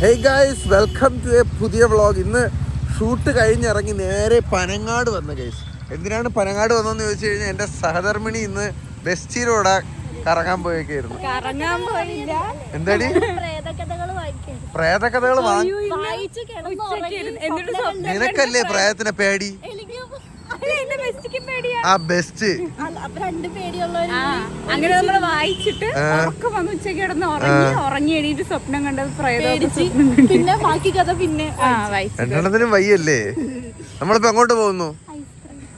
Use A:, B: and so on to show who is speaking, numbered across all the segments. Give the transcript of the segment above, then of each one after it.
A: Hey guys, welcome to a പുതിയ vlog. ഇന്ന് shoot കഴിഞ്ഞിറങ്ങി നേരെ പനങ്ങാട് വന്ന ഗൈസ്. എന്തിനാണ് പനങ്ങാട് വന്നതെന്ന് ചോദിച്ചു കഴിഞ്ഞാൽ എൻ്റെ സഹധർമ്മിണി ഇന്ന് ബെസ്റ്റിലൂടെ കറങ്ങാൻ പോയേക്കായിരുന്നു. എന്താടി പ്രേതകഥകൾ നിനക്കല്ലേ പ്രേതത്തിനെ പേടി? ആ ബെസ്റ്റ്
B: അങ്ങനെ നമ്മള് വായിച്ചിട്ട് ഉറങ്ങി എണീറ്റ് സ്വപ്നം കണ്ടത് പിന്നെ ബാക്കി കഥ പിന്നെ
A: രണ്ടെണ്ണത്തിനും വയ്യല്ലേ. നമ്മളിപ്പോ എങ്ങോട്ട് പോകുന്നു?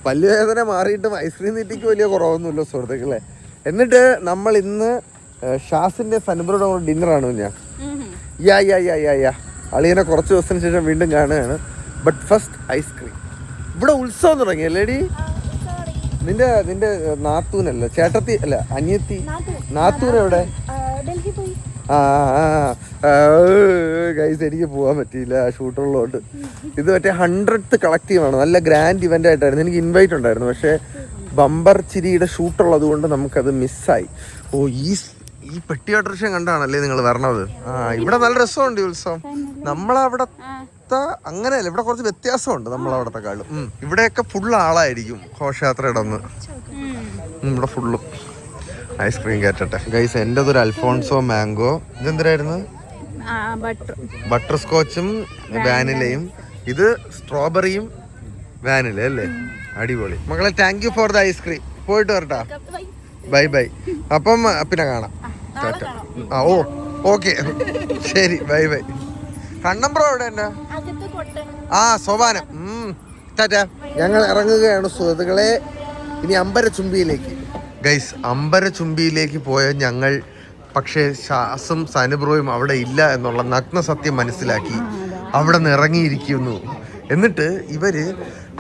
A: പല്ലുവേദന മാറിയിട്ടും ഐസ്ക്രീം തീറ്റിക്ക് വലിയ കുറവൊന്നുമില്ല സുഹൃത്തുക്കളെ. എന്നിട്ട് നമ്മൾ ഇന്ന് ഷാസിന്റെ സനുബ്രോയുടെ കൂടെ ഡിന്നറാണ് ഞാൻ. യാ അളിയനെ കുറച്ച് ദിവസത്തിന് ശേഷം വീണ്ടും കാണുകയാണ്. But first ice cream. ഇവിടെ ഉത്സവം തുടങ്ങിയല്ലേടി? നിന്റെ നാത്തൂനല്ല, ചേട്ടത്തി അല്ല, അനിയത്തി നാത്തൂൻ എവിടെ? ഗൈസ്, എനിക്ക് പോകാൻ പറ്റിയില്ല, ഷൂട്ടുള്ളതുകൊണ്ട്. ഇത് മറ്റേ 100th കളക്റ്റീവാണ്. നല്ല ഗ്രാൻഡ് ഇവന്റ് ആയിട്ടായിരുന്നു. എനിക്ക് ഇൻവൈറ്റ് ഉണ്ടായിരുന്നു, പക്ഷേ ബമ്പർ ചിരിയുടെ ഷൂട്ടുള്ളത് കൊണ്ട് നമുക്കത് മിസ്സായി. ഓ, ഈ പെട്ടിയാട്രക്ഷൻ കണ്ടാണല്ലേ നിങ്ങൾ വരണത്? ഇവിടെ നല്ല രസമുണ്ട് ഈ ഉത്സവം. നമ്മളവിടത്തെ അങ്ങനെയല്ല, ഇവിടെ കുറച്ച് വ്യത്യാസമുണ്ട് നമ്മളവിടത്തെ കാളും. ഇവിടെയൊക്കെ ഫുള്ള് ആളായിരിക്കും ഘോഷയാത്രയുടെ ഒന്ന്. ഇവിടെ ഫുള്ളും ഐസ്ക്രീം കയറ്റട്ടെ ഗൈസ്. എൻ്റെതൊരു അൽഫോൺസോ മാംഗോ. ഇതെന്തിനായിരുന്നു? ബട്ടർ സ്കോച്ചും വാനിലയും. ഇത് സ്ട്രോബെറിയും വാനില അല്ലേ? അടിപൊളി മക്കളെ. Thank you for the ice cream. പോയിട്ട് വരട്ടാ. Bye bye. അപ്പം പിന്നെ കാണാം. ഓ ഓക്കെ, ശരി, ബൈ ബൈ. കണ്ണമ്പ്രോ എവിടെ? എൻ്റെ സോപാനം. ടാറ്റാ. ഞങ്ങൾ ഇറങ്ങുകയാണ് സുഹൃത്തുക്കളെ ഇനി അമ്പരച്ചുംബിയിലേക്ക്. ഗൈസ്, അമ്പരച്ചുംബിയിലേക്ക് പോയ ഞങ്ങൾ പക്ഷേ ഷാസും സനുബ്രോയും അവിടെ ഇല്ല എന്നുള്ള നഗ്ന സത്യം മനസ്സിലാക്കി അവിടെ നിന്ന് ഇറങ്ങിയിരിക്കുന്നു. എന്നിട്ട് ഇവര്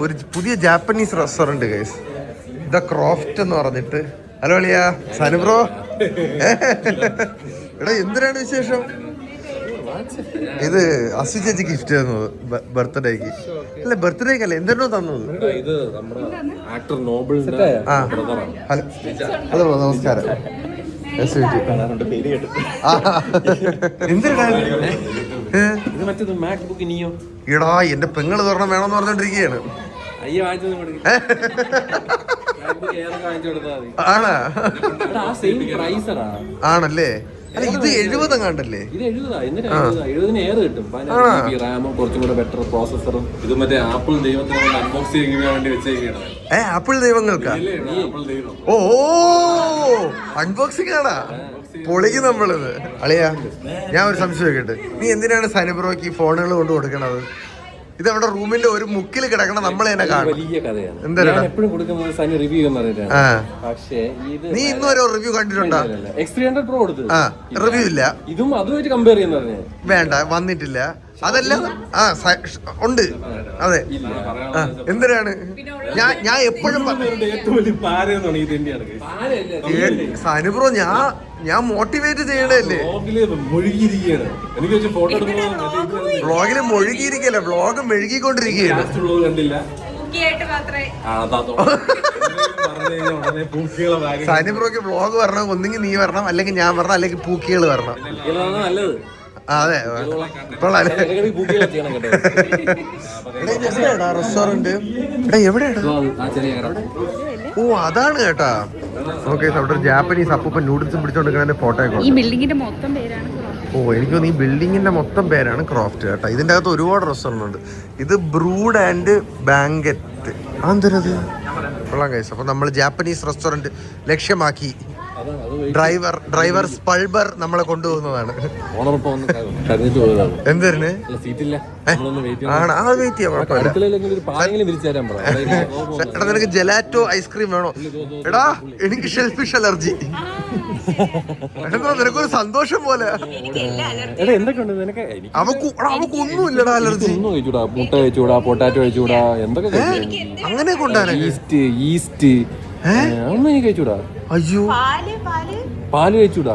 A: ഒരു പുതിയ Japanese restaurant guys, the Croft എന്ന് പറഞ്ഞിട്ട്. ഹലോ അളിയാ, സനുബ്രോ. എടാ, എന്തിനാണ് വിശേഷം? ഇത് അസു ചേച്ചി ഗിഫ്റ്റ് തന്നത് ബർത്ത്ഡേക്ക്. അല്ല, ബർത്ത്ഡേക്ക് അല്ല, എന്തിനോ തന്നത്. ഹലോ, നമസ്കാരം. എടാ, എന്റെ പെങ്ങള് തുറണം വേണമെന്ന് പറഞ്ഞോണ്ടിരിക്കുകയാണ്. ആണല്ലേ? അല്ല, ഇത് 70 കണ്ടല്ലേ? ആപ്പിൾ ദൈവങ്ങൾക്കാ? ഓ, അൺബോക്സിംഗ് ആണാ? പൊളിക്ക് നമ്മളിത്. അളിയാ, ഞാൻ ഒരു സംശയം ചോദിക്കട്ടെ, നീ എന്തിനാണ് സനുബ്രോയ്ക്ക് ഈ ഫോണുകൾ കൊണ്ട് കൊടുക്കണത്? ഇത് അവിടെ റൂമിന്റെ ഒരു മുക്കിൽ കിടക്കണം, നമ്മൾ തന്നെ കാണും. നീ ഇന്നും ഒരു റിവ്യൂ കണ്ടിട്ടുണ്ടോ? റിവ്യൂ ഇല്ല, ഇതും അതുമായിട്ട് കമ്പയർ ചെയ്യുന്ന വേണ്ട, വന്നിട്ടില്ല. അതെല്ലാം ഉണ്ട്. അതെ, എന്തിനാണ് ഞാൻ എപ്പോഴും സനുബ്രോ, ഞാൻ മോട്ടിവേറ്റ് ചെയ്യണല്ലേ? വ്ളോഗില് മുഴുകിയിരിക്കല്ല, വ്ളോഗ് മെഴുകിക്കൊണ്ടിരിക്കുകയാണ്. സനുബ്രോക്ക് വ്ളോഗ് വരണം, ഒന്നെങ്കിൽ നീ വരണം, അല്ലെങ്കിൽ ഞാൻ വരണം, അല്ലെങ്കിൽ പൂക്കികൾ വരണം. അതെ, റെസ്റ്റോറന്റ് എവിടെയാണ്? ഓ, അതാണ് കേട്ടാ. ഓക്കെ, അവിടെ ഒരു ജാപ്പനീസ് അപ്പൂപ്പൻ നൂഡിൽസും പിടിച്ചോണ്ടിരിക്കുന്ന ഫോട്ടോ. ഓ, എനിക്ക് തോന്നുന്നു ഈ ബിൽഡിങ്ങിന്റെ മൊത്തം പേരാണ് ക്രോഫ്റ്റ് കേട്ടോ. ഇതിന്റെ അകത്ത് ഒരുപാട് റെസ്റ്റോറന്റ് ഉണ്ട്. ഇത് ബ്രൂഡ് ആൻഡ് ബാങ്കറ്റ്. അതെന്തരത്? കൊള്ളാം ഗൈസ്. അപ്പൊ നമ്മൾ ജാപ്പനീസ് റെസ്റ്റോറന്റ് ലക്ഷ്യമാക്കി ഡ്രൈവർ സ്പൾബർ നമ്മളെ കൊണ്ടുപോകുന്നതാണ്. എന്തിന്? ആണ്, അത് വെയിറ്റ് ചെയ്യാം. എടാ, നിനക്ക് ജെലാറ്റോ ഐസ്ക്രീം വേണോ? എടാ, എനിക്ക് ഷെൽഫിഷ് അലർജി. നിനക്കൊരു സന്തോഷം പോലെ. അവക്കൊന്നുമില്ലടാ അലർജി.
C: മുട്ട കഴിച്ചൂടാ, പൊട്ടാറ്റോ കഴിച്ചൂടാ, എന്തൊക്കെ
A: അങ്ങനെ കൊണ്ടാണ്.
C: ഈസ്റ്റ് ഒന്നും എനിക്ക് കഴിച്ചൂടാ.
A: അയ്യോ,
C: പാല് കഴിച്ചൂടാ.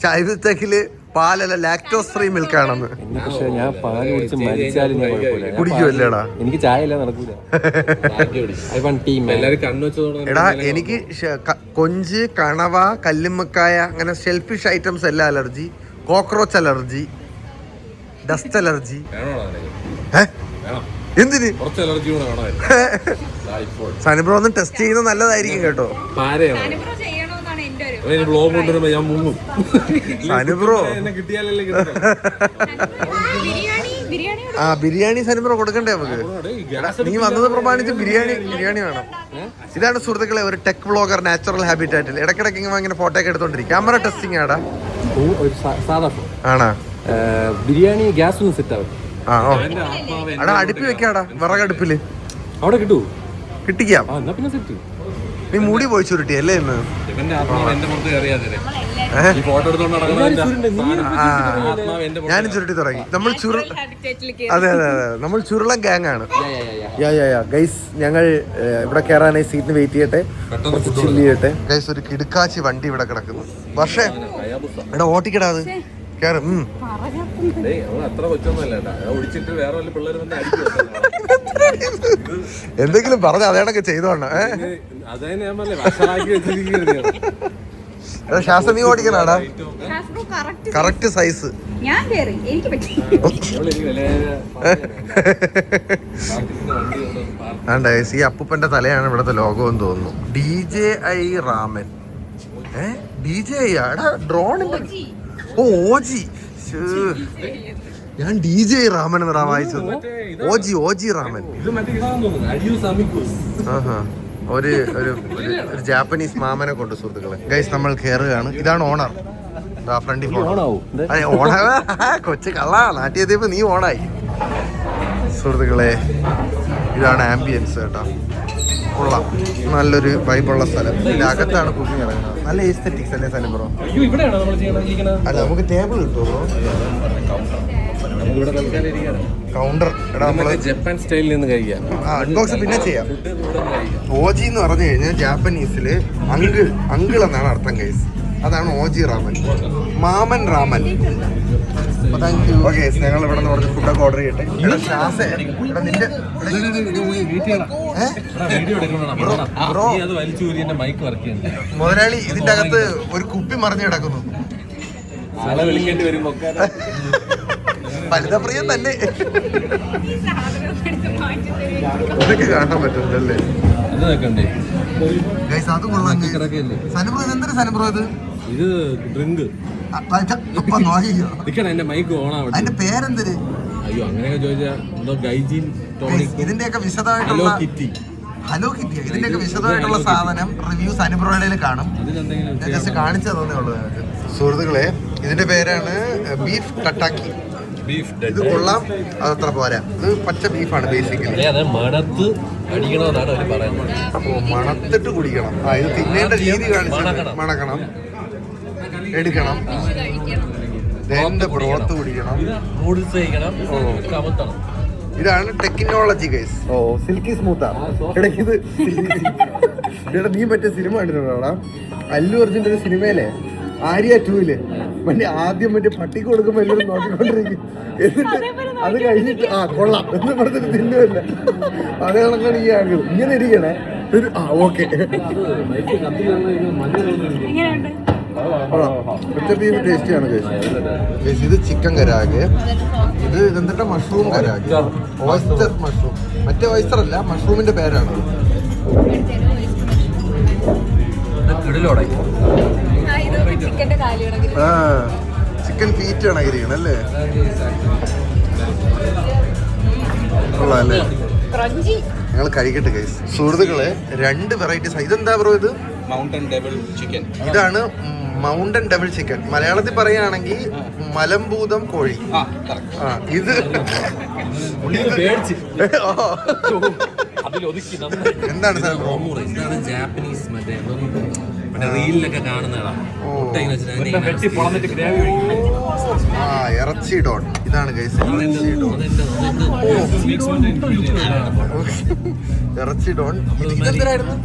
A: ചൈതക്കില് പാലല്ല, ലാക്ടോസ് ഫ്രീ മിൽക്ക് ആണെന്ന്.
C: പക്ഷെ ഞാൻ പാല് കുടിച്ച് മരിച്ചാലും
A: കുടിക്കുമല്ലേടാ?
C: എനിക്ക് ചായ ഇല്ല, നടക്കൂല.
A: എടാ, എനിക്ക് കൊഞ്ച്, കണവ, കല്ലുമ്മക്കായ, അങ്ങനെ ഷെൽഫിഷ് ഐറ്റംസ് എല്ലാം allergy. Cockroach allergy. Dust allergy.
C: വേണം
A: എന്തിന്?
C: കുറച്ച് അലർജി കൂടെ വേണമായിരുന്നു.
A: സനിബ്രോ ഒന്ന് ടെസ്റ്റ് ചെയ്യുന്നത് നല്ലതായിരിക്കും കേട്ടോ.
C: പാരയാണ്
B: ചെയ്യണമെന്നാണ് എന്റെ ഒരു
C: ബ്ലോഗ് കൊണ്ടുവരുമ്പോ ഞാൻ മുങ്ങും.
A: സനിബ്രോ
C: എന്നെ കിട്ടിയാലല്ലേ
A: ബിരിയാണി സനിബ്രോ കൊടുക്കണ്ടേ നമുക്ക്? നീ വന്നത് പ്രമാണിച്ച് ബിരിയാണി വേണം. ഇതാണ് സുഹൃത്തുക്കളെ ഒരു ടെക് വ്ളോഗർ നാച്ചുറൽ ഹാബിറ്റാറ്റിൽ ഇടയ്ക്കിടയ്ക്ക് ഇങ്ങനെ ഫോട്ടോ ഒക്കെ എടുത്തോണ്ടിരിക്കും. ക്യാമറ ടെസ്റ്റിംഗ് ആടാ. ആണോ?
C: ബിരിയാണി ഗ്യാസ് ഒന്നും സെറ്റ് ആവും.
A: എടാ അടുപ്പി വെക്കാടാ, വിറകടുപ്പില്
C: അവിടെ കിട്ടൂ.
A: കിട്ടിക്കാം.
C: എന്നാ പിന്നെ സെറ്റ്.
A: നീ മൂടി പോയി ചുരുട്ടി അല്ലേ ഇന്ന്? ഞാനും ചുരുട്ടി തുടങ്ങി. നമ്മൾ അതെ നമ്മൾ ചുരുളൻ ഗ്യാങ് ആണ്. ഗൈസ് ഞങ്ങൾ ഇവിടെ കയറാനായി സീറ്റിന് വെയിറ്റ് ചെയ്യട്ടെ, ചില്ല് ചെയ്യട്ടെ. ഗൈസ് ഒരു കിടുക്കാച്ചി വണ്ടി ഇവിടെ കിടക്കുന്നു. പക്ഷേ എടാ ഓട്ടിക്കടാ അത് കേറും. എന്തെങ്കിലും പറഞ്ഞ അതേണൊക്കെ ചെയ്തോണ്ട. ശാസ്ത്ര നീ ഓടിക്കണാടാ കറക്റ്റ് സൈസ്. ഈ അപ്പൂപ്പന്റെ തലയാണ് ഇവിടത്തെ ലോഗോ എന്ന് തോന്നുന്നു. DJI ramen. DJI ആടാ ഡ്രോണിന്റെ. ഓജി. ഞാൻ DJI റാമൻ എന്നാ വായിച്ചത്. ഓജി റാമൻ. ഒരു ജാപ്പനീസ് മാമനെ കൊണ്ട് സുഹൃത്തുക്കളെ. ഗൈസ് നമ്മൾ കയറുകയാണ്. ഇതാണ് ഓണർ. ഫ്രണ്ടിൽ ഓണർ കൊച്ചു കള്ള നാട്ടിയെത്തിയപ്പോ നീ ഓണായി. സുഹൃത്തുക്കളെ ഇതാണ് ആംബിയൻസ് കേട്ടോ. കൊള്ളാം, നല്ലൊരു വൈബുള്ള സ്ഥലം. ഇതിന്റെ അകത്താണ് കുക്കിംഗ് ഇറങ്ങുന്നത്. നല്ല എസ്തെറ്റിക്സ് അല്ലേ സനിബ്രോ? അല്ല നമുക്ക് ടേബിൾ കിട്ടുമോ? കൗണ്ടർ
C: ജപ്പാൻ സ്റ്റൈലിൽ നിന്ന് കഴിക്കാം.
A: അൺബോക്സ് പിന്നെ ചെയ്യാം. ഓജി എന്ന് പറഞ്ഞു കഴിഞ്ഞാൽ ജാപ്പനീസില് അങ്കിൾ എന്നാണ് അർത്ഥം ഗൈസ്. അതാണ് ഓജി റാമൻ, മാമൻ റാമൻ. ഓക്കെ ഞങ്ങൾ ഇവിടെ നിന്ന് കുറച്ച് ഫുഡൊക്കെ ഓർഡർ ചെയ്യട്ടെ. മുതലാളി ഇതിന്റെ അകത്ത് ഒരു കുപ്പി മറിഞ്ഞു കിടക്കുന്നു. ഫലിതപ്രിയം തന്നെ. അതൊക്കെ കാണാൻ പറ്റുന്നല്ലേ? അത് കൊള്ളാം. സനിബ്രോ ഇതെന്തൊരു സനിബ്രോ ഇത്?
C: ഇത് ഡ്രിങ്ക്.
A: അതിന്റെ പേരെന്തൊരു?
C: അയ്യോ അങ്ങനെയൊക്കെ ചോദിച്ചാൽ
A: ഇതിന്റെയൊക്കെ വിശദമായിട്ടുള്ള ഹലോ കിറ്റി, ഇതിന്റെയൊക്കെ വിശദമായിട്ടുള്ള സാധനം റിവ്യൂ സനിബ്രോയുടെ കാണും. ഞാൻ ജസ്റ്റ് കാണിച്ചു തന്നേ ഉള്ളൂ. സുഹൃത്തുക്കളെ ഇതിന്റെ പേരാണ് ബീഫ് ടട്ടാക്കി. ഇത് കൊള്ളാം, അതത്ര പോരാ. ഇത് പച്ച ബീഫാണ് ബേസിക്കലി.
C: മണത്ത് അടിക്കണമെന്നാണ് അവർ പറയുന്നത്.
A: അപ്പോ മണത്തിട്ട് കുടിക്കണം. ഇത് തിന്നേണ്ട രീതി കാണിച്ചു. മണക്കണം, എടുക്കണം, ബ്രോത്ത് കുടിക്കണം,
C: നൂഡിൽസ് കഴിക്കണം, കമത്തണം.
A: ഇതാണ് ടെക്നോളജി ഗൈസ്. സിൽക്കി സ്മൂത്താ. ഇത് ഇവിടെ നീ മറ്റേ സിനിമ കണ്ടിട്ടുണ്ടോടാ? അല്ലു അർജുന്റെ ഒരു സിനിമയിലെ ആര്യ 2-ല് ആദ്യം മറ്റേ പട്ടിക്ക് കൊടുക്കുമ്പോ എല്ലാവരും നോക്കിക്കൊണ്ടിരിക്കും. എന്നിട്ട് അത് കഴിഞ്ഞിട്ട് കൊള്ളാം എന്ന് പറഞ്ഞിട്ട് തിന്നുമല്ല. അതേ കണക്കാണ് ഈ ആംഗിൾ. ഇങ്ങനെ ഇരിക്കണേ. ഓക്കെ ബീഫ് ടേസ്റ്റിയാണ് ഗൈസ്. ഇത് ചിക്കൻ കരാഗ്. ഇത് എന്നിട്ട് മഷ്റൂം കരാഗ്, ഓയിസ്റ്റർ മഷ്റൂം. മറ്റേ ഓയിസ്റ്റർ അല്ല, മഷ്റൂമിന്റെ പേരാണ്. ചിക്കൻ ഫീറ്റ് ആണ് ഇരിക്കണം അല്ലേ? കൊള്ളാല്ലേ? ഞങ്ങൾ കഴിക്കട്ടെ ഗൈസ്. സുഹൃത്തുക്കളെ 2 വെറൈറ്റീസ്. ഇതെന്താ ബ്രോ? ഇത്
C: മൗണ്ടൻ ഡബിൾ ചിക്കൻ.
A: ഇതാണ് മൗണ്ടൻ ഡബിൾ ചിക്കൻ. മലയാളത്തിൽ പറയുകയാണെങ്കിൽ മലമ്പൂതം കോഴി. ഇത് എന്താണ് സാർ?
C: ജാപ്പനീസ് റീലിലൊക്കെ കാണുന്നതാണ്.
A: ഇറച്ചി ഡോൺ. ഇതാണ് ഗൈസ് ഇറച്ചി ഡോൺ. ഇതെന്തായിരുന്നു?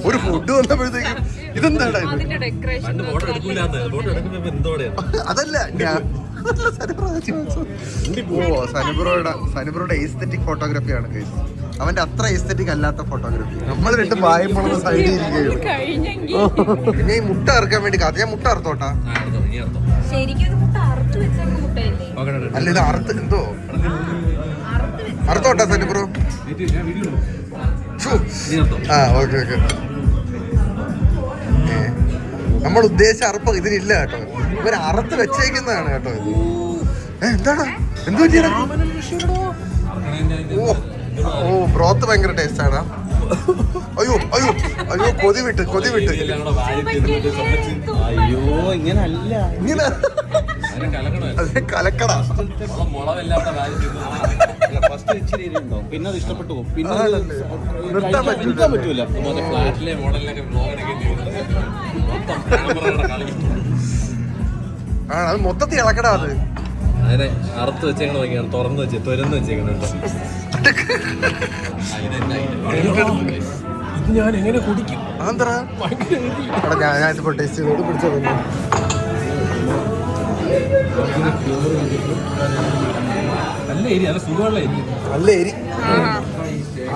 A: ഒരു ഫുഡ് വന്നപ്പോഴത്തേക്കും ഇതെന്താണ്? അതല്ല സനിബ്രോയുടെ എസ്തെറ്റിക് ഫോട്ടോഗ്രാഫിയാണ് ഗൈസ്. അവന്റെ അത്ര എസ്തെറ്റിക് അല്ലാത്ത ഫോട്ടോഗ്രാഫി. നമ്മൾ 2 വായ്പുള്ള സൈഡിൽ ഇരിക്കുകയാണ്. പിന്നെ ഈ മുട്ട ഇറക്കാൻ വേണ്ടി ഞാൻ മുട്ട അറുത്തോട്ടാ.
B: ശരിക്കും മുട്ട അറുത്ത് വെച്ച മുട്ടയല്ലേ?
A: അല്ല ഇത് അറുത്ത് എന്തോ അറുത്തോട്ടാ തന്നെ ബ്രോ. ആ ഓക്കെ ഓക്കെ. നമ്മൾ ഉദ്ദേശിച്ച അറുപ്പ് ഇതിനില്ല കേട്ടോ, ഇവർ അറുത്ത് വെച്ചേക്കുന്നതാണ് കേട്ടോ ഇത്. എന്താണ് എന്തോ ഓ ബ്രോത്ത് ഭയങ്കര ടേസ്റ്റ് ആണ്. അയ്യോ അയ്യോ അയ്യോ കൊതി വിട്ട്
C: അയ്യോ ഇങ്ങനെ അല്ല,
A: ഇങ്ങനെ കലക്കട.
C: പിന്നെ അത് ഇഷ്ടപ്പെട്ടു പോകും, പിന്നെ
A: നിർത്താൻ പറ്റൂല.
C: ഫ്ലാറ്റിലെ മോഡലിലൊക്കെ
A: ആ അത് മൊത്തത്തിൽ ഇളക്കടാ അത്.
C: അതിനെ അറുത്ത് വെച്ചേക്കണ തുറന്ന് വെച്ച് തുരന്ന് വെച്ചേക്കുന്നുണ്ട്. ഇത് ഞാൻ എങ്ങനെ കുടിക്കും?
A: ആന്തറാ ഞാനിപ്പോ ടേസ്റ്റ് ചെയ്തോട് പിടിച്ചത്
C: നല്ല എരി, നല്ല സുഖമുള്ള എരി.
A: നല്ല എരി.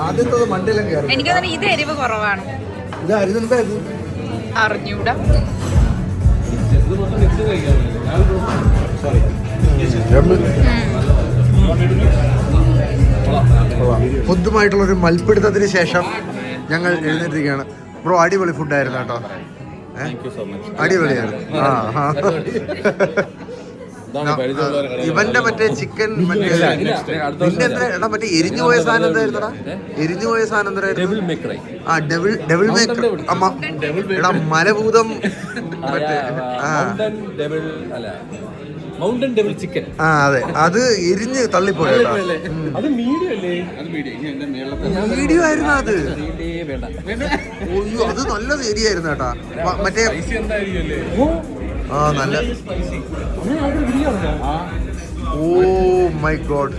A: ആദ്യത്തെ മണ്ടയിലും കയറി.
B: എനിക്ക് തോന്നുന്നു ഇത് എരിവ് കുറവാണ്.
A: ഇത് അരിതെന്താ ഇത്
B: അറിഞ്ഞൂടാ.
A: ബുദ്ധമായിട്ടുള്ളൊരു മൽപ്പിടുത്തത്തിന് ശേഷം ഞങ്ങൾ എഴുന്നേറ്റിരിക്കുകയാണ്. ബ്രോ അടിപൊളി ഫുഡായിരുന്നു കേട്ടോ, അടിപൊളിയായിരുന്നു. ഇവന്റെ മറ്റേ ചിക്കൻ മറ്റേ മറ്റേ എരിഞ്ഞുപോയ സാധനം എന്തായിരുന്നടാ? എരിഞ്ഞുപോയ സാധനം എന്തായിരുന്നു? ആ ഡെവിൾ മേക്കർ. എടാ മലഭൂതം മറ്റേ
C: മൗണ്ടൻ ഡെവിൾ ചിക്കൻ.
A: ആ അതെ, അത് എരിഞ്ഞ് തള്ളിപ്പോയി. വീഡിയോ ആയിരുന്നു അത്. അത് നല്ല ഏരിയായിരുന്നു കേട്ടാ. മറ്റേ ആ നല്ല. Oh my god.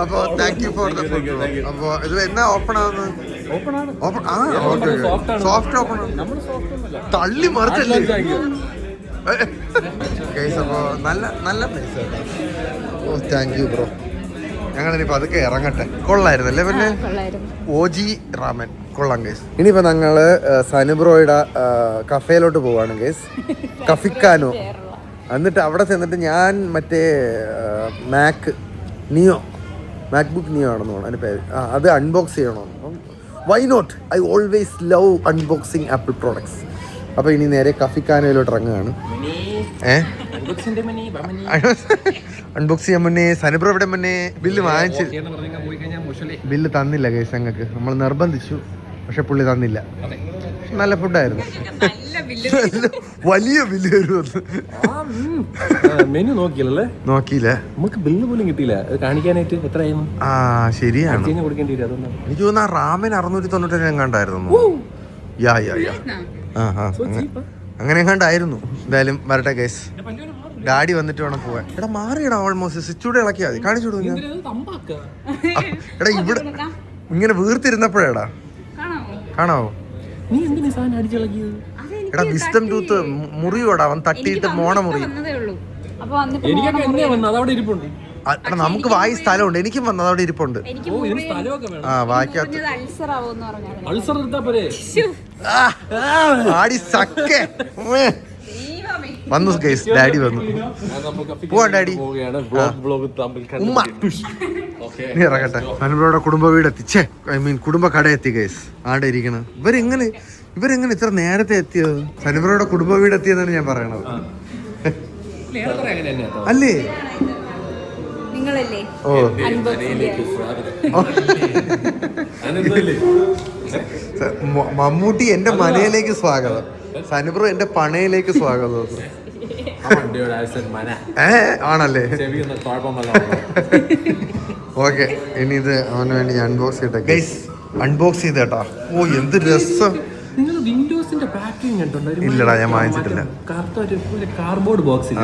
A: അപ്പൊ thank you for the food. അപ്പൊ ഇത് എന്നാ ഓപ്പൺ ആവുന്നത്? സോഫ്റ്റ് ഓപ്പൺ തള്ളി മറിച്ചല്ലേ. അപ്പൊ നല്ല നല്ല place. Oh thank you bro. ഞങ്ങളിനിപ്പോ അതൊക്കെ ഇറങ്ങട്ടെ. കൊള്ളായിരുന്നല്ലേ പിന്നെ ഓജി റാമൻ കൊള്ളാം ഗൈസ്. ഇനിയിപ്പോ ഞങ്ങള് സനുബ്രോയുടെ കഫേയിലോട്ട് പോവാണ് ഗൈസ്, കഫിക്കാനോ. എന്നിട്ട് അവിടെ ചെന്നിട്ട് ഞാൻ മറ്റേ മാക്ബുക്ക് നിയോ ആണെന്ന് തോന്നുന്നു അതിൻ്റെ പേര്. അത് അൺബോക്സ് ചെയ്യണമെന്ന്. Why not, I always love unboxing Apple products. അപ്പോൾ ഇനി നേരെ കഫിക്കാനോയിലോട്ട് ഇറങ്ങുകയാണ്. അൺബോക്സ് ചെയ്യാൻ മുന്നേ സനുബ്രോ ഇവിടെ മുന്നേ ബില്ല് വാങ്ങിച്ച് ബില്ല് തന്നില്ല ഗൈസ് ഞങ്ങൾക്ക്. നമ്മൾ നിർബന്ധിച്ചു, പക്ഷെ പുള്ളി തന്നില്ല. നല്ല ഫുഡായിരുന്നു. വലിയ ബില്ല് വരുമെന്ന്
C: മെനു നോക്കിയില്ലേ?
A: നോക്കിയില്ല,
C: നമുക്ക് ബില്ല് പോലും കിട്ടിയില്ല കാണിക്കാനായിട്ട്. എത്രയായിരുന്നു?
A: ആ ശരിയാണ്.
C: കൊടുക്കേണ്ടി വരും. അതൊന്നും
A: എനിക്ക് തോന്നുന്നു ആ റാമൻ 699 എങ്ങാണ്ടായിരുന്നു. യാ അങ്ങനെ എങ്ങാണ്ടായിരുന്നു. എന്തായാലും വരട്ടെ ഗൈസ്, ഡാഡി വന്നിട്ട് വേണം പോവാൻ. എടാ മാറിയടാ, ഓൾമോസ്റ്റ് സ്വിച്ചൂടെ ഇളക്കിയാൽ മതി. കാണിച്ചു കൊടുക്കും ഞാൻ. എടാ ഇവിടെ ഇങ്ങനെ വീർത്തിരുന്നപ്പോഴേടാ കാണാവോ? എടാ വിസ്ഡം ടൂത്ത് മുറിയോടാ, അവൻ തട്ടിയിട്ട് മോണ മുറി. എടാ നമുക്ക് വായി സ്ഥലമുണ്ട്, എനിക്കും വന്നത് അവിടെ ഇരിപ്പുണ്ട്. ആ വായിക്കാത്ത ആടി സക്കേ വന്നു ഗൈസ്. ഡാഡി വന്നു. പോവാ ഡാഡി, ഉമ്മ നീ ഇറങ്ങട്ടെ. സനുബ്രോയുടെ കുടുംബ വീട് എത്തിച്ചേ, ഐ മീൻ കുടുംബ കട എത്തി ഗൈസ്. ആടെ ഇരിക്കണം. ഇവരെങ്ങനെ ഇത്ര നേരത്തെ എത്തിയത്? സനുബ്രോയുടെ കുടുംബ വീട് എത്തിയതാണ് ഞാൻ പറയണത്. അല്ലേ ഓ മമ്മൂട്ടി എന്റെ മനയിലേക്ക് സ്വാഗതം, സനുബ്രോ എന്റെ പണയിലേക്ക് സ്വാഗതം. ആണല്ലേ? ഓക്കെ, ഇനി ഇത് അവന് വേണ്ടി അൺബോക്സ് ചെയ്തിട്ട് ഗൈസ് അൺബോക്സ് ചെയ്തേട്ടാ. ഓ എന്ത് രസം. ഇല്ലടാ ഞാൻ വാങ്ങിച്ചിട്ടില്ല.
C: കാർഡ്ബോർഡ് ബോക്സ്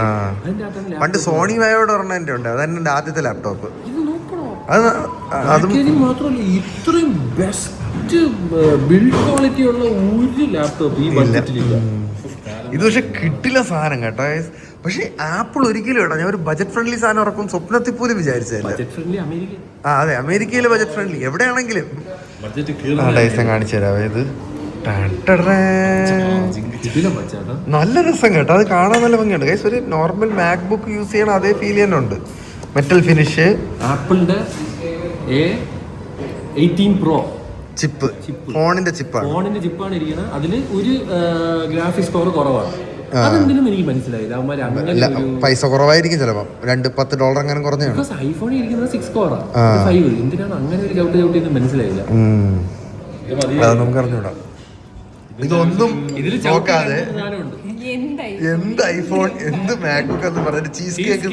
A: പണ്ട് സോണി വയോട് പറഞ്ഞ എന്റെ ഉണ്ട്, അതെന്നെ എന്റെ ആദ്യത്തെ ലാപ്ടോപ്പ്. അത്
C: മാത്രമല്ല ഇത്രയും ബെസ്റ്റ് ബിൽഡ് ക്വാളിറ്റി ഉള്ള ഒരു ലാപ്ടോപ്പ് ഈ ബഡ്ജറ്റിലില്ല.
A: ഇത് പക്ഷെ കിട്ടില്ല സാധനം കേട്ടോ. പക്ഷെ ആപ്പിൾ ഒരിക്കലും കേട്ടോ, ഞാൻ ഒരു ബജറ്റ് ഫ്രണ്ട്ലി സാധനം ഇറക്കും സ്വപ്നത്തിൽ പോലും വിചാരിച്ചില്ല. ആ അതെ, അമേരിക്കയിലെ ബജറ്റ് ഫ്രണ്ട്ലി എവിടെയാണെങ്കിലും. കാണിച്ചു തരാവേ ഇത്.
C: ഇതിലും പച്ചാട്ടാ
A: നല്ല രസം കേട്ടോ, അത് കാണാൻ നല്ല ഭംഗിയുണ്ട് ഗൈസ്. ഒരു നോർമൽ മാക്ബുക്ക് യൂസ് ചെയ്യണ അതേ ഫീൽ തന്നെ ഉണ്ട്. മെറ്റൽ ഫിനിഷ്,
C: ആപ്പിളിന്റെ A18 Pro
A: ചിപ്പ്, ഫോണിന്റെ ചിപ്പാണ്.
C: ഫോണിന്റെ ചിപ്പാണ് ഇരിക്കുന്നത്. അതില് ഒരു ഗ്രാഫിക്സ് പവർ കുറവാണ്. അതെന്തിനും എനിക്ക് മനസ്സിലായില്ല. അവന്മാര് അങ്ങനെ
A: പൈസ കുറവായിരിക്കും ചിലപ്പോ, $10 അങ്ങനെ കുറഞ്ഞാണ്.
C: ഐഫോണിൽ ഇരിക്കുന്നത് 6 കോറാണ്, 5. എന്തിനാണ് അങ്ങനെ ഒരു ചവിട്ടി മനസ്സിലായില്ല.
A: അത് നമുക്ക് അറിഞ്ഞൂടാ. ഇതൊന്നും നോക്കാതെ എന്ത് ഐഫോൺ എന്ത് മാക്ബുക്ക് എന്ന് പറഞ്ഞിട്ട് ചീസ് കേക്ക്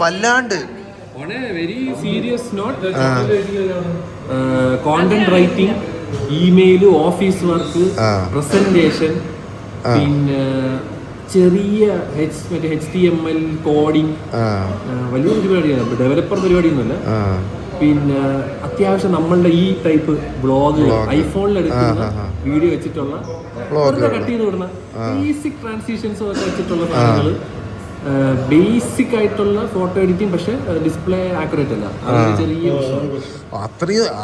A: വല്ലാണ്ട്
C: very serious not. Content writing, email, office work, presentation, പിന്നെ ചെറിയ HTML കോഡിങ്, വലിയ പരിപാടിയാണ്, ഡെവലപ്പർ പരിപാടിയൊന്നുമല്ല. പിന്നെ അത്യാവശ്യം നമ്മളുടെ ഈ ടൈപ്പ് ബ്ലോഗ്, ഐഫോണിൽ എടുക്കുന്ന വീഡിയോ വെച്ചിട്ടുള്ള കട്ട് ചെയ്ത് വിടുന്ന ബേസിക് ട്രാൻസിഷൻസും ഒക്കെ വെച്ചിട്ടുള്ള സാധനങ്ങൾ, ബേസിക് ആയിട്ടുള്ള ഫോട്ടോ എഡിറ്റിംഗ്. പക്ഷെ ഡിസ്പ്ലേ ആക്യുറേറ്റ് അല്ല, ചെറിയ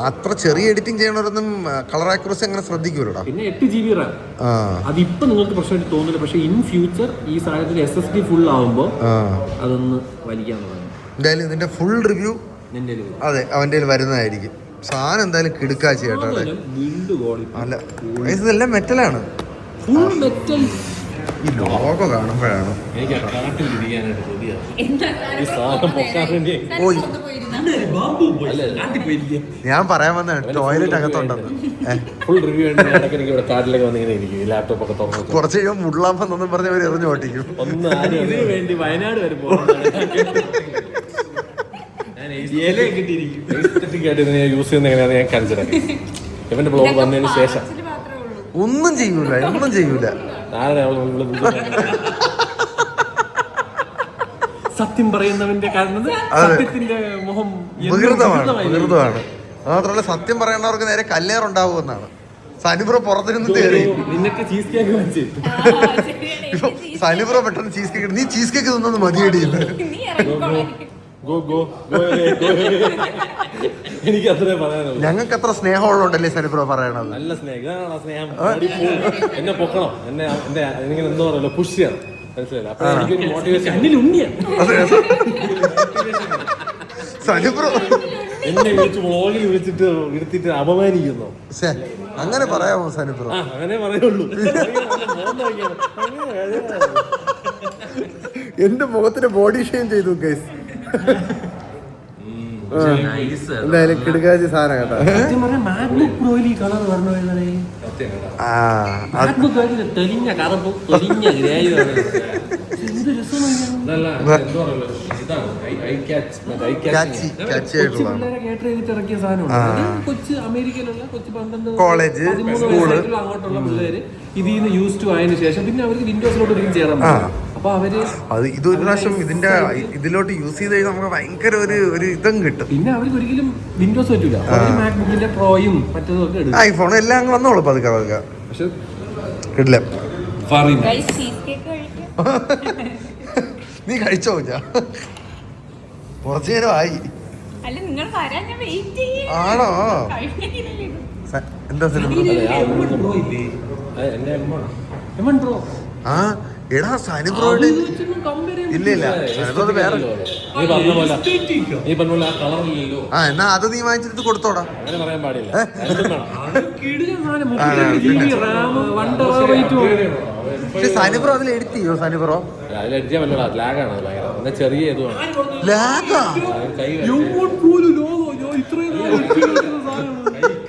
A: അത്ര ചെറിയ എഡിറ്റിംഗ് ചെയ്യണവരൊന്നും കളർ ആക്യുറസി അങ്ങനെ ശ്രദ്ധിക്കൂലോ.
C: പിന്നെ 8 GB റാം, അതിപ്പോ നിങ്ങൾക്ക് പ്രശ്നമായിട്ട് തോന്നില്ല. പക്ഷെ ഇൻ ഫ്യൂച്ചർ ഈ സാധനത്തിന് SSD ഫുൾ ആവുമ്പോൾ അതൊന്ന് വലിക്കാൻ തുടങ്ങും.
A: എന്തായാലും ഇതിന്റെ ഫുൾ റിവ്യൂ അതെ അവന്റെ വരുന്നതായിരിക്കും. സാധനം എന്തായാലും കിടുക്കാച്ചി കേട്ടോ. അല്ല ഇതെല്ലാം മെറ്റലാണ്,
C: ഫുൾ മെറ്റൽ.
A: ഈ ലോഗോ കാണുമ്പോഴാണ് ഞാൻ പറയാൻ വന്ന ടോയ്ലറ്റ് അകത്തുണ്ടെന്ന്.
C: ഫുൾ റിവ്യൂ ലാപ്ടോപ്പ് ഒക്കെ തുറന്നു
A: കുറച്ച് കഴിയുമ്പോൾ മുള്ളാമെന്നൊന്നും പറഞ്ഞ് അവർ എറിഞ്ഞു ഓട്ടിക്കും.
C: ഇതിനു വേണ്ടി വയനാട് വരെ യൂസ് ചെയ്യുന്ന എങ്ങനെയാണെന്ന് ഞാൻ കാണിച്ചിട്ടുണ്ട്. ഇവന്റെ ബ്ലോഗ് വന്നതിന് ശേഷം
A: ഒന്നും ചെയ്യൂല.
C: സത്യം പറയുന്നവന്റെ കാരണം സത്യത്തിന്റെ മുഖം
A: വികൃതമാണ്. മാത്രമല്ല സത്യം പറയേണ്ടവർക്ക് നേരെ കല്ലേറുണ്ടാവുമെന്നാണ്. സനിബ്രോ പുറത്തിരുന്ന്
C: നിന്നൊക്കെ ചീസ് കേക്ക് വെച്ച്
A: സനിബ്രോ പെട്ടെന്ന് ചീസ് കേക്ക്, നീ ചീസ് കേക്ക് തിന്നൊന്ന് മതിയടിയുന്നത്.
C: എനിക്ക് അത്രേ പറയാനുള്ളൂ.
A: ഞങ്ങൾക്ക് അത്ര സ്നേഹമുള്ളതല്ലേ സനിബ്രോ പറയണത്.
C: നല്ല സ്നേഹം. എന്നെ പൊക്കണം, എന്നെ എന്തോ പറയല്ലോ, പുഷ് ചെയ്യണം. മനസ്സിലായില്ല? അപ്പൊ എനിക്കൊരു മോട്ടിവേഷൻ
A: സനിബ്രോ
C: എന്നെ വിളിച്ച് വ്ളോഗിൽ വിളിച്ചിട്ട് ഇരുത്തിട്ട് അപമാനിക്കുന്നു.
A: അങ്ങനെ പറയാമോ സനിബ്രോ?
C: അങ്ങനെ പറയുള്ളൂ.
A: എന്റെ മുഖത്തിന് ബോഡി ഷെയിം ചെയ്തു ഗൈസ്. എന്തായാലും കിടക്കാച്ചി സാധനം കേട്ടോ.
C: മാക്ബുക്ക് പ്രോയിൽ ഈ കളർ പറഞ്ഞു തെളിഞ്ഞ കറുപ്പ് തെളിഞ്ഞ ഇറക്കിയ സാധനമാണ്. കൊച്ചു അമേരിക്കയിലുള്ള കൊച്ചു 12
A: കോളേജ്
C: അങ്ങോട്ടുള്ള പിള്ളേര് ഇതിൽ നിന്ന് യൂസ് ടു ആയതിനു ശേഷം പിന്നെ അവർക്ക് വിൻഡോസിലോട്ട് ഇതിൽ ചേരാൻ പറ്റും. അപ്പൊ അവര്
A: ഇതൊരു പ്രാവശ്യം ഇതിലോട്ട് യൂസ് ചെയ്ത് കഴിഞ്ഞാൽ നമുക്ക് ഭയങ്കര ഒരു ഇതും കിട്ടും.
C: പിന്നെ അവർക്ക് ഒരിക്കലും വിൻഡോസ് പറ്റൂല. മാക്ബുക്കിന്റെ പ്രോയും മറ്റേതും ഒക്കെ എടുക്കും.
A: ഐഫോൺ എല്ലാം അങ്ങ് വന്നോളൂ പതുക്കെ. പക്ഷെ കിട്ടില്ല. നീ കഴിച്ചോ? കുറച്ചു നേരമായി. ആണോ? എന്താ എടാ സനിബ്രോയുടെ ഇല്ല വേറെ. എന്നാ അത് നീ വാങ്ങിച്ചിട്ട് കൊടുത്തോടാ.
C: അങ്ങനെ പറയാൻ പാടില്ല.
A: പക്ഷെ സനിബ്രോ അതിൽ എഡിറ്റ് ചെയ്യോ? സനിബ്രോ
C: എഡിറ്റ് ചെയ്യാൻ പറ്റില്ല, ലാഗാണ്. ചെറിയ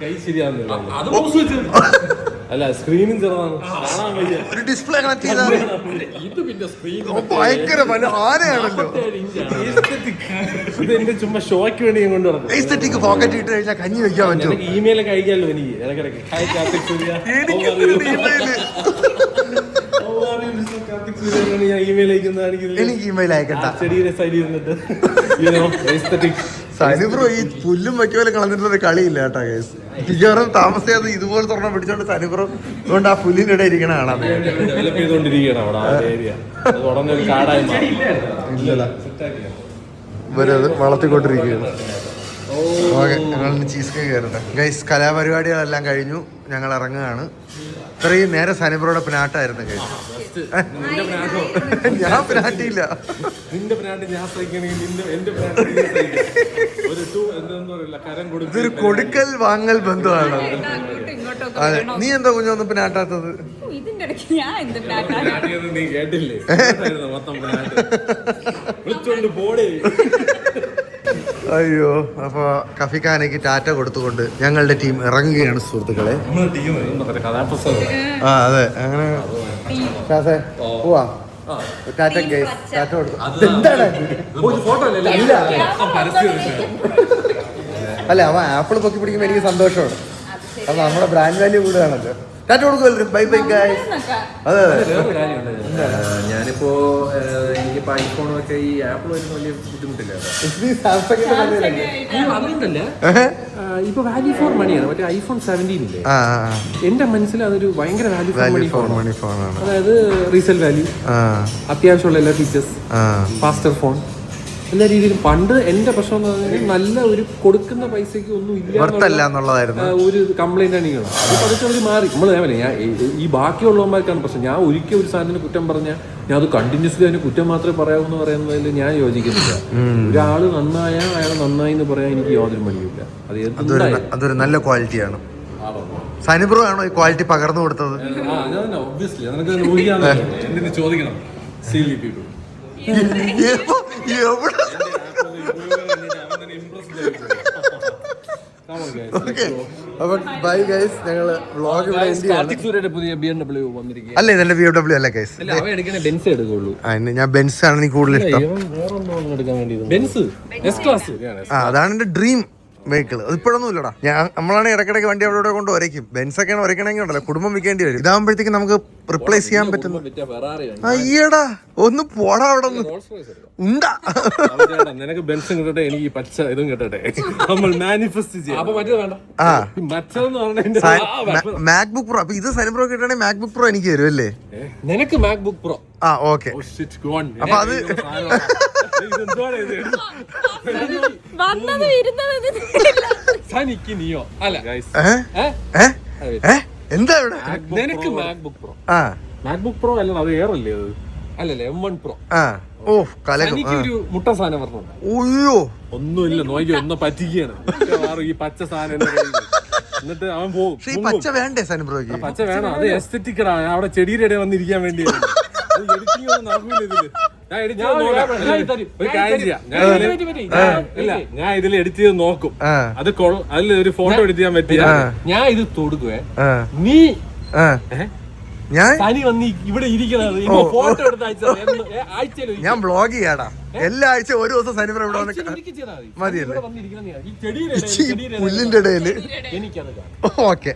C: കൈ ശരിയാവുന്നില്ല. അല്ല സ്ക്രീനും ചെറുതാണ്, കാണാൻ വയ്യ.
A: ഒരു ഡിസ്പ്ലേ കണക്ട് ചെയ്താൽ
C: ഇത് പിന്നെ സ്ക്രീൻ
A: ഭയങ്കര ആനയാണല്ലോ.
C: ഇത് എന്റെ ചുമ്മാ ഷോയ്ക്ക് വേണ്ടി ഞാൻ കൊണ്ടു നടക്കും.
A: എസ്തെറ്റിക് പോക്കറ്റ് ഇട്ട് കഴിഞ്ഞാൽ കഞ്ഞി വെക്കാൻ പറ്റും.
C: ഇമെയിലൊക്കെ അയക്കാമല്ലോ എനിക്ക് ഇടയ്ക്കിടയ്ക്ക്.
A: എനിക്ക് ഇമെയിൽ അയക്കണ്ട.
C: ചെടിയുടെ സൈഡിൽ ഇരുന്നിട്ട്
A: സനിബ്രോ ഈ പുല്ലും വയ്ക്കുപോലെ കളഞ്ഞിട്ടുള്ള കളിയില്ല കേട്ടോ കേസ്. മിക്കവാറും താമസിയാതെ ഇതുപോലെ തുറന്ന് പിടിച്ചോണ്ട് സനിബ്രോ അതുകൊണ്ട് ആ പുല്ലിന്റെ ഇടയിൽ ഇരിക്കണ കാണാൻ
C: ഡെവലപ്പ് ചെയ്തോണ്ടിരിക്കണം അവിടെ ആ ഏരിയ. തുടർന്നൊരു കാടായി
A: ഇവരത് വളർത്തിക്കൊണ്ടിരിക്കുകയാണ്. ഓക്കെ, ഞങ്ങൾ ചീസ് കേക്ക് കയറട്ടെ ഗൈസ്. കലാപരിപാടികളെല്ലാം കഴിഞ്ഞു, ഞങ്ങൾ ഇറങ്ങുകയാണ്. ഇത്രയും നേരെ സനിബ്രോയുടെ പിന്നാട്ടായിരുന്നു ഗൈസ്. ഞാൻ പിന്നാട്ടിയില്ല. ഇതൊരു കൊടുക്കൽ വാങ്ങൽ ബന്ധമാണ്. അതെ, നീ എന്താ കുഞ്ഞൊന്നും പിന്നാട്ടാത്തത്?
B: ഇതിന്റെ ഇടയ്ക്ക് ഞാൻ എന്ത്
C: നീ കേട്ടില്ലേ?
A: അയ്യോ, അപ്പൊ കഫിഖാനയ്ക്ക് ടാറ്റ കൊടുത്തുകൊണ്ട് ഞങ്ങളുടെ ടീം ഇറങ്ങുകയാണ് സുഹൃത്തുക്കളെ. ആ അതെ, അങ്ങനെ പോവാ. ടാറ്റ ഗൈസ്, ടാറ്റ കൊടുത്തു. അല്ല, അവൻ ആപ്പിൾ പൊക്കി പിടിക്കുമ്പോൾ എനിക്ക് സന്തോഷമാണ്. അത് നമ്മുടെ ബ്രാൻഡ് വാല്യൂ കൂടുതലാണല്ലോ. ടാറ്റ കൊടുക്കുമല്ലോ. Bye bye guys. അതെ അതെ.
C: ഞാനിപ്പോ എനിക്കിപ്പോ ഐഫോണൊക്കെ ഈ ആപ്പിൾ വരുന്ന വലിയ ബുദ്ധിമുട്ടില്ല. അതുകൊണ്ടല്ല, ഇപ്പൊ വാല്യൂ ഫോർ മണിയാണ്. മറ്റേ ഐഫോൺ 17 ഇല്ലേ, എന്റെ മനസ്സിൽ അതൊരു ഭയങ്കര വാല്യൂ ഫോർ മണി ഫോണാണ്. അതായത് റീസെൽ വാല്യൂ, അത്യാവശ്യമുള്ള എല്ലാ ഫീച്ചേഴ്സ്, ഫാസ്റ്റർ ഫോൺ, എല്ലാ രീതിയിലും. പണ്ട് എന്റെ പ്രശ്നം എന്ന് പറഞ്ഞാൽ നല്ല ഒരു കൊടുക്കുന്ന പൈസക്ക് ഒന്നും ഇല്ല എന്നുള്ളതായിരുന്നു ഒരു കംപ്ലൈന്റ് ആണ്. അപ്പൊ അതൊക്കെ അവർ മാറി. നമ്മൾ ഞാൻ ഈ ബാക്കിയുള്ളവന്മാർക്കാണ് പ്രശ്നം. ഞാൻ ഒരിക്കൽ ഒരു സാധനത്തിന് കുറ്റം പറഞ്ഞാൽ ഞാൻ അത് കണ്ടിന്യൂസ്ലി അതിന് കുറ്റം മാത്രമേ പറയാവൂ എന്ന് പറയുന്നതിൽ ഞാൻ യോജിക്കുന്നില്ല. ഒരാള് നന്നായ അയാൾ നന്നായി എന്ന് പറയാൻ എനിക്ക് യാതൊരു മടിയില്ല.
A: അതൊരു നല്ല ക്വാളിറ്റിയാണ്. സനിബ്രോ ആണോ ഈ ക്വാളിറ്റി പകർന്നു കൊടുത്തത്?
C: ചോദിക്കണം.
A: അല്ല, ഇതല്ല BMW അല്ല ഗൈസ്. ഞാൻ ബെൻസ് ആണ് എനിക്ക് കൂടുതൽ ഇഷ്ടം. അതാണ് എന്റെ ഡ്രീം വെഹിക്കിൾ. അത് ഇപ്പോഴൊന്നും ഇല്ലടാ. നമ്മളാണെങ്കിൽ ഇടയ്ക്കിടയ്ക്ക് വണ്ടി അവിടെ ഇവിടെ കൊണ്ട് ഉരയ്ക്കും. ബെൻസൊക്കെയാണ് ഉരയ്ക്കണമെങ്കിൽ ഉണ്ടല്ലോ കുടുംബം വിൽക്കേണ്ടി വരും. ഇതാകുമ്പോഴത്തേക്ക് നമുക്ക് റിപ്ലേസ് ചെയ്യാൻ പറ്റും. അയ്യടാ, ഒന്ന് പോടാ അവിടെ ഒന്ന് ഉണ്ടാ.
C: നിനക്ക് ബെൻസും കിട്ടട്ടെ, എനിക്ക് പച്ച ഇതും കിട്ടട്ടെ. നമ്മൾ മാനിഫെസ്റ്റ് ചെയ്യാം.
A: MacBook pro. അപ്പൊ ഇത് സനിബ്രോ കിട്ടണമെങ്കിൽ മാക്ബുക്ക് പ്രോ എനിക്ക് തരും അല്ലേ?
C: നിനക്ക് മാക്ബുക്ക് പ്രോ.
A: ആ ഓക്കെ. അപ്പൊ അത്
C: നീയോ അല്ല
A: എന്താ ഇവിടെ?
C: നിനക്ക് മാക്ബുക്ക് പ്രോ. മാക്ബുക്ക് പ്രോ അല്ല, അത് എയർ അല്ലേ? അത് അല്ലല്ലേ, M1 Pro.
A: ഓ കലക്കും.
C: ഒരു മുട്ട സാധനം പറഞ്ഞോണ്ട്.
A: ഓയ്യോ,
C: ഒന്നുമില്ല, നോക്കിയോ, ഒന്നും പറ്റിക്കുകയാണ് ഈ പച്ച സാധനം. എന്നിട്ട് അവൻ പോകും.
A: പച്ച വേണ്ടേ സനിബ്രോയ്ക്ക്?
C: പച്ച വേണം, അത് എസ്തെറ്റിക്കടാ. അവിടെ ചെടിയുടെ ഇടയിൽ വന്നിരിക്കാൻ വേണ്ടിയാണ്. ഞാൻ ഇതിൽ എഡിറ്റ് ചെയ്ത് നോക്കും. അത് അതിൽ ഒരു ഫോട്ടോ എഡിറ്റ് ചെയ്യാൻ പറ്റിയ ഞാൻ ഇത് തൊടുക്കുവേ. നീ
A: ഞാൻ
C: വന്ന് ഇവിടെ ഇരിക്കുന്നത് ഫോട്ടോ എടുത്ത് ആഴ്ചയിൽ
A: ഞാൻ ബ്ലോഗ് ചെയ്യാടാ. എല്ലാ ആഴ്ച ഒരു ദിവസം സനിബ്രോ ഇവിടെ മതിയല്ലേ? പുല്ലിന്റെ ഇടയില്. ഓക്കെ,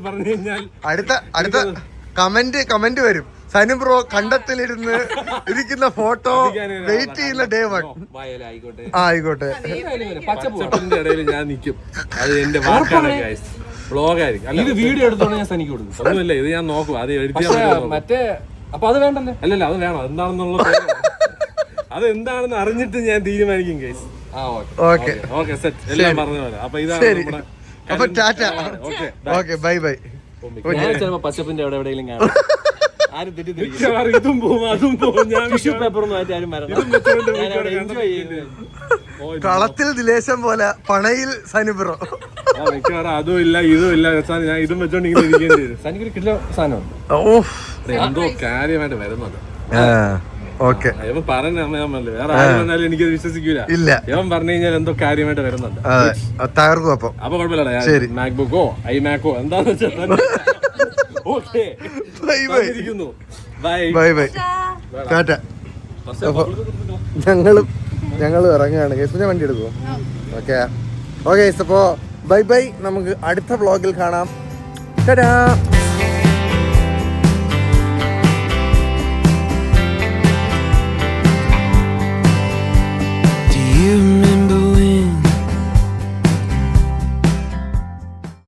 C: പറഞ്ഞു കഴിഞ്ഞാൽ
A: അടുത്ത കമന്റ് വരും. സനിബ്രോ കണ്ടത്തിലിരുന്ന് ഇരിക്കുന്ന ഫോട്ടോ വെയിറ്റ് ചെയ്യുന്ന ഡേ 1. ആയിക്കോട്ടെ.
C: പച്ചപ്പിന്റെ ഇടയിൽ ഞാൻ നിൽക്കും. അത് എന്റെ ബ്ലോഗായിരിക്കും. ഇത് വീഡിയോ എടുത്തോണ്ട് ഞാൻ സനിക്ക് കൊടുക്കും. ഒന്നുമില്ല, ഇത് ഞാൻ നോക്കും. അത് മറ്റേ അപ്പൊ അത് വേണ്ടല്ലേ? അല്ലല്ല, അത് വേണം. എന്താണെന്നുള്ള അതെന്താണെന്ന് അറിഞ്ഞിട്ട് ഞാൻ തീരുമാനിക്കും ഗൈസ്. ഓക്കെ സെറ്റ്, എല്ലാം പറഞ്ഞ പോലെ. അപ്പൊ ഇതാണ്
A: അപ്പൊ ടാറ്റ. Okay, bye bye.
C: ചിലപ്പോ പച്ചപ്പിന്റെ എവിടെ എവിടെയെങ്കിലും കാണാം. ഇതും പോവും അതും പോവും. ഞാൻ ടിഷ്യൂ പേപ്പറൊന്നും ആയിട്ട് ആരും
A: കളത്തിൽ ദിലേശം പോലെ പണയിൽ സനിബ്രോ.
C: മിക്കവാറും അതും ഇല്ല ഇതും ഇല്ല. ഞാൻ ഇതും വെച്ചോണ്ട് ഇങ്ങനെ ഇരിക്കേണ്ടി വരും. സനിക്ക് ഒരു കിലോ സാധനമുണ്ട്, എന്തോ കാര്യമായിട്ട് വരുന്നത്.
A: ഓക്കെ,
C: ഇവൻ പറഞ്ഞ വേറെ ആരും വന്നാലും എനിക്കത് വിശ്വസിക്കൂല.
A: ഇല്ല,
C: ഇവൻ പറഞ്ഞു കഴിഞ്ഞാൽ എന്തോ കാര്യമായിട്ട് വരുന്നുണ്ട്.
A: തകർക്കും. അപ്പൊ
C: കുഴപ്പമില്ല. മാക്ബുക്കോ ഐമാക്കോ എന്താന്ന് വെച്ചാൽ
A: ഞങ്ങൾ ഇറങ്ങുകയാണ്. കേസിന്റെ വണ്ടി എടുക്കുമോ? Okay okay. അപ്പോ ബൈ ബൈ. നമുക്ക് അടുത്ത വ്ളോഗിൽ കാണാം.